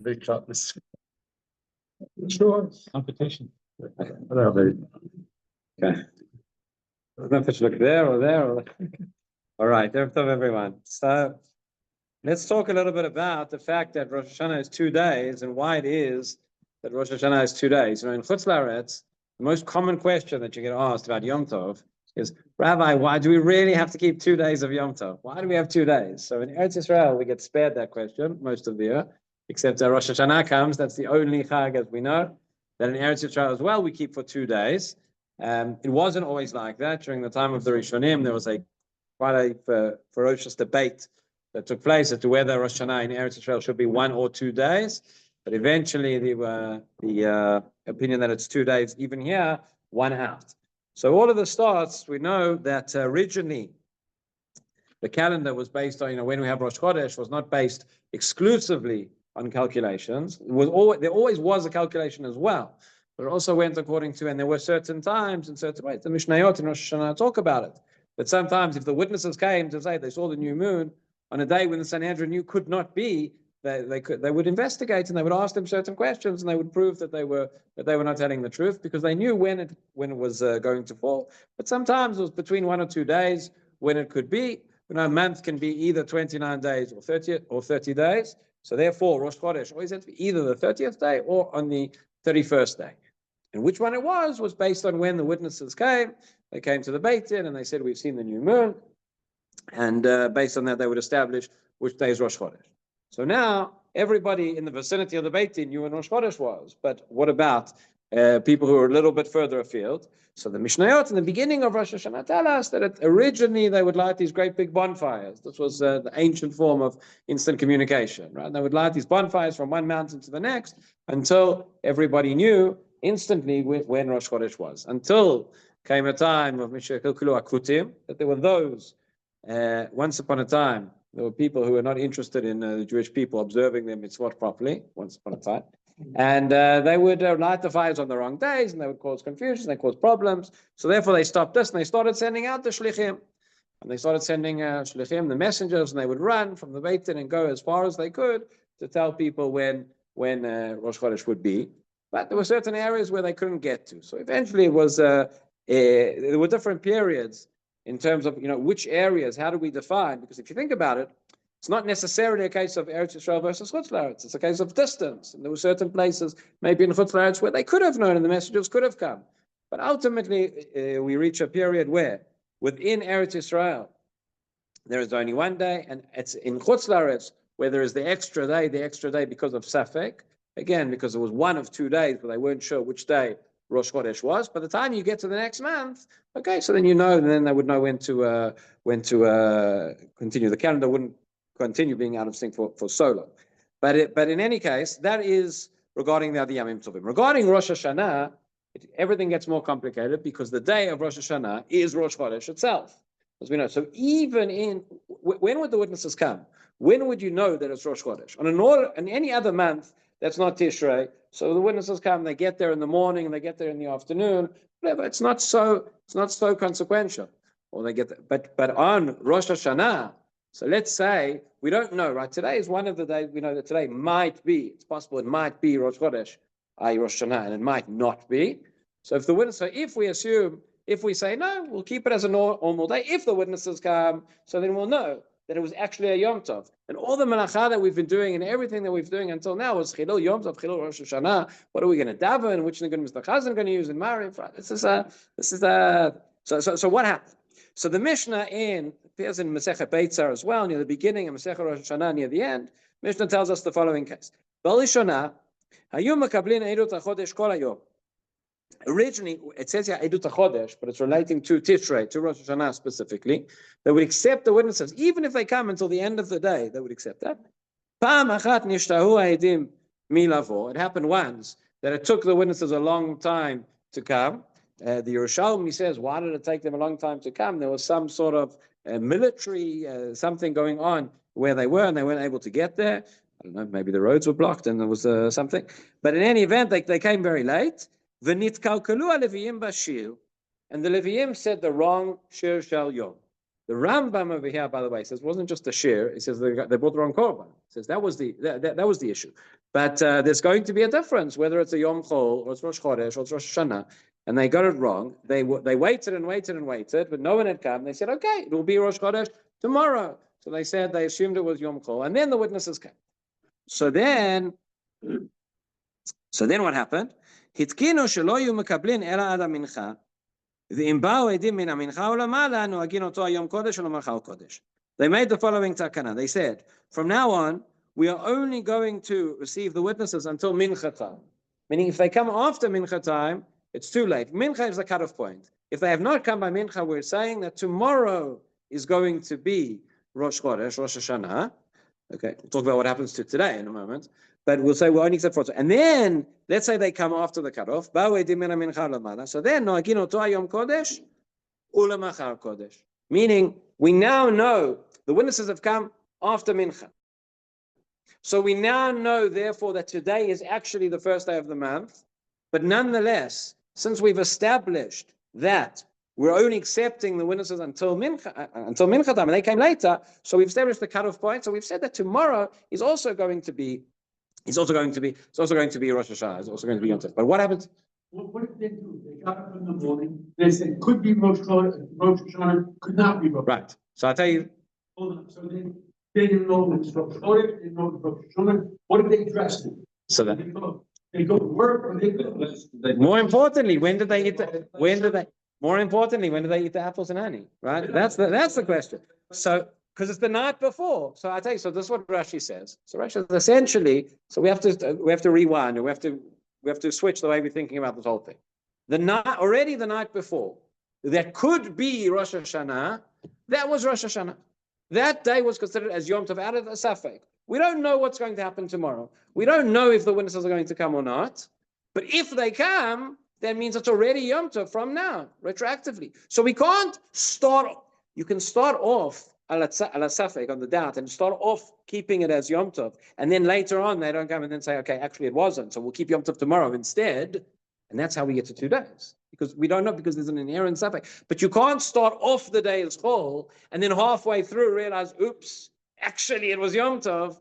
big cups. Sure. Competition. Okay. I don't know if I should look there or there. All right, everyone. So let's talk a little bit about the fact that Rosh Hashanah is 2 days and why it is that Rosh Hashanah is 2 days. In Chutz La'aretz, the most common question that you get asked about Yom Tov is, Rabbi, why do we really have to keep 2 days of Yom Tov? Why do we have 2 days? So in Eretz Israel, we get spared that question most of the year, except that Rosh Hashanah comes. That's the only Chag, as we know, that in Eretz Israel as well, we keep for 2 days. It wasn't always like that. During the time of the Rishonim, there was quite a ferocious debate that took place as to whether Rosh Hashanah in Eretz Israel should be 1 or 2 days. But eventually, the opinion that it's 2 days, even here, won out. So all of the starts, we know that originally the calendar was based on, when we have Rosh Chodesh, was not based exclusively on calculations. There always was a calculation as well, but it also went according to, and there were certain times and certain ways. The Mishnayot in Rosh Hashanah talk about it. But sometimes if the witnesses came to say they saw the new moon on a day when the Sanhedrin could not be, they would investigate and they would ask them certain questions and they would prove that they were not telling the truth because they knew when it was going to fall. But sometimes it was between 1 or 2 days when it could be. A month can be either 29 days or 30 days. So therefore, Rosh Chodesh always had to be either the 30th day or on the 31st day. And which one it was based on when the witnesses came. They came to the Beit Din and they said, we've seen the new moon. And based on that, they would establish which day is Rosh Chodesh. So now, everybody in the vicinity of the Beit Din knew when Rosh Chodesh was. But what about people who are a little bit further afield? So the Mishnayot in the beginning of Rosh Hashanah tell us that originally they would light these great big bonfires. This was the ancient form of instant communication, right? They would light these bonfires from one mountain to the next until everybody knew instantly when Rosh Chodesh was. Until came a time of Mishakilkulu Akutim, that there were those, once upon a time, there were people who were not interested in the Jewish people observing their mitzvot properly, once upon a time. And they would light the fires on the wrong days, and they would cause confusion, they caused problems. So therefore they stopped this, and they started sending out the shlichim. And they started sending shlichim, the messengers, and they would run from the Beit Din and go as far as they could to tell people when Rosh Chodesh would be. But there were certain areas where they couldn't get to. So eventually it was, there were different periods in terms of, which areas, how do we define? Because if you think about it, it's not necessarily a case of Eretz Yisrael versus Chutz La'aretz. It's a case of distance. And there were certain places, maybe in Chutz La'aretz, where they could have known and the messengers could have come. But ultimately, we reach a period where, within Eretz Yisrael, there is only 1 day, and it's in Chutz La'aretz where there is the extra day because of Safek. Again, because it was 1 of 2 days, but they weren't sure which day Rosh Chodesh was. By the time you get to the next month, okay, so then and then they would know when to continue. The calendar wouldn't continue being out of sync for so long. But in any case, that is regarding the other Yamim Tovim. Regarding Rosh Hashanah, everything gets more complicated because the day of Rosh Hashanah is Rosh Chodesh itself, as we know. So even when would the witnesses come? When would you know that it's Rosh Chodesh? On any other month, that's not Tishrei. So the witnesses come, they get there in the morning, and they get there in the afternoon. Whatever. It's not so consequential. Or they get there. But on Rosh Hashanah, so let's say we don't know, right? Today is one of the days we know that today might be. It's possible it might be Rosh Chodesh, i.e. Rosh Hashanah, and it might not be. So if we say no, we'll keep it as a normal day. If the witnesses come, so then we'll know that it was actually a Yom Tov. And all the malacha that we've been doing and everything that we've been doing until now was Chilul Yom Tov, Chilul Rosh Hashanah. What are we going to daven? Which Nigun Mr. Chazan going to use in Maariv? Right? So what happened? So the Mishnah appears in Masechet Beitzar as well, near the beginning, and Masechet Rosh Hashanah near the end. Mishnah tells us the following case. B'Rishona, Hayom makablin Eidut HaChodesh kol hayom. Originally, it says here Eidut HaChodesh, but it's relating to Tishrei, to Rosh Hashanah specifically. They would accept the witnesses, even if they come until the end of the day, they would accept that. It happened once that it took the witnesses a long time to come. The Yerushalmi says, why did it take them a long time to come? There was some sort of military something going on where they were, and they weren't able to get there. I don't know, maybe the roads were blocked and there was something. But in any event, they came very late. And the Leviim said the wrong Shir Shal Yom. The Rambam over here, by the way, says it wasn't just a Shiur. He says they brought the wrong korban. He says that was the issue. But there's going to be a difference whether it's a Yom Chol or it's Rosh Chodesh or it's Rosh Hashanah, and they got it wrong. They waited and waited and waited, but no one had come. They said, okay, it will be Rosh Chodesh tomorrow. So they assumed it was Yom Chol, and then the witnesses came. So then what happened? Hitkinu shelo yu mekablin ela ad mincha. They made the following takana. They said, from now on, we are only going to receive the witnesses until Mincha time. Meaning, if they come after Mincha time, it's too late. Mincha is the cutoff point. If they have not come by Mincha, we're saying that tomorrow is going to be Rosh Chodesh, Rosh Hashanah. Okay, we'll talk about what happens to today in a moment. But we'll say we'll only accept for it. And then, let's say they come after the cutoff. So then, meaning, we now know the witnesses have come after Mincha. So we now know, therefore, that today is actually the first day of the month. But nonetheless, since we've established that we're only accepting the witnesses until Mincha time, and they came later, so we've established the cutoff point. So we've said that tomorrow is also going to be Rosh Hashanah. It's also going to be Yom Tov. But what happens? What did they do? They got up in the morning. They said could be Rosh Hashanah, could not be Rosh Hashanah. Right. So I'll tell you. Hold on. So they didn't know it's Rosh Hashanah. They didn't know it's Rosh Hashanah. What did they dress in? So that they go to work or they go. More importantly, when did they eat the apples and honey? Right. That's the question. So. Because it's the night before. So I tell you, so this is what Rashi says. So Rashi says essentially, so we have to rewind, and we have to switch the way we're thinking about this whole thing. The night before, that could be Rosh Hashanah, that was Rosh Hashanah. That day was considered as Yom Tov out of the Safek. We don't know what's going to happen tomorrow. We don't know if the witnesses are going to come or not. But if they come, that means it's already Yom Tov from now, retroactively. So we can't start, you can start off ala safek, on the doubt, and start off keeping it as Yom Tov, and then later on they don't come and then say, okay, actually it wasn't, so we'll keep Yom Tov tomorrow instead, and that's how we get to 2 days, because we don't know, because there's an inherent safek. But you can't start off the day as Chol, and then halfway through realize, oops, actually it was Yom Tov,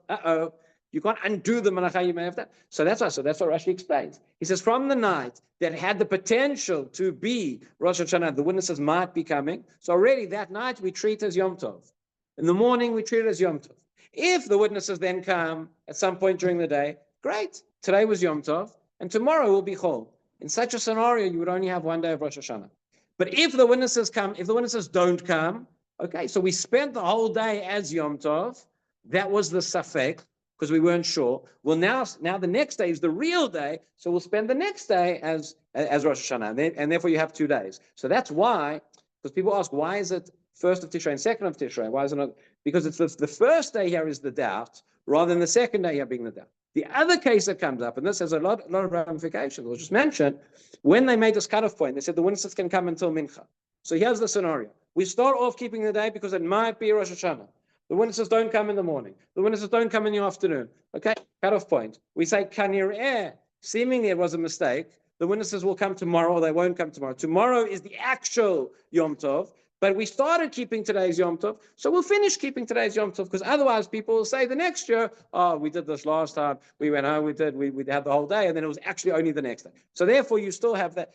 you can't undo the malacha you may have done. So that's what Rashi explains. He says, from the night that had the potential to be Rosh Hashanah, the witnesses might be coming, so already that night we treat as Yom Tov. In the morning, we treat it as Yom Tov. If the witnesses then come at some point during the day, great. Today was Yom Tov, and tomorrow will be Chol. In such a scenario, you would only have 1 day of Rosh Hashanah. But if the witnesses come, if the witnesses don't come, okay, so we spent the whole day as Yom Tov. That was the Safek, because we weren't sure. Well, now the next day is the real day, so we'll spend the next day as Rosh Hashanah, and therefore you have 2 days. So that's why, because people ask, why is it first of Tishrei and second of Tishrei? Why is it not? Because it's the first day here is the doubt, rather than the second day here being the doubt. The other case that comes up, and this has a lot of ramifications, we'll just mention, when they made this cutoff point, they said the witnesses can come until Mincha. So here's the scenario. We start off keeping the day because it might be Rosh Hashanah. The witnesses don't come in the morning. The witnesses don't come in the afternoon. Okay, cutoff point. We say, Kanir'eh, seemingly it was a mistake. The witnesses will come tomorrow, or they won't come tomorrow. Tomorrow is the actual Yom Tov. But we started keeping today's Yom Tov, so we'll finish keeping today's Yom Tov, because otherwise people will say the next year, oh, we did this last time, we went home, we had the whole day, and then it was actually only the next day. So therefore you still have that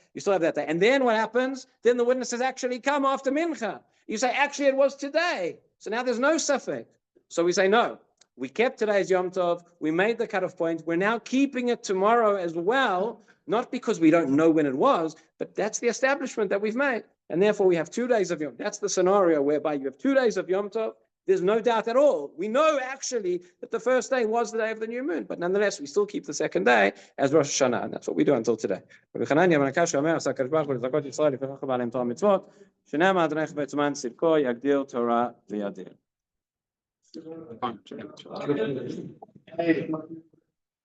day. And then what happens? Then the witnesses actually come after Mincha. You say, actually it was today. So now there's no safek. So we say, no, we kept today's Yom Tov, we made the cutoff point, we're now keeping it tomorrow as well, not because we don't know when it was, but that's the establishment that we've made. And therefore we have 2 days of Yom Tov. That's the scenario whereby you have 2 days of Yom Tov. There's no doubt at all. We know actually that the first day was the day of the new moon, but nonetheless, we still keep the second day as Rosh Hashanah, and that's what we do until today.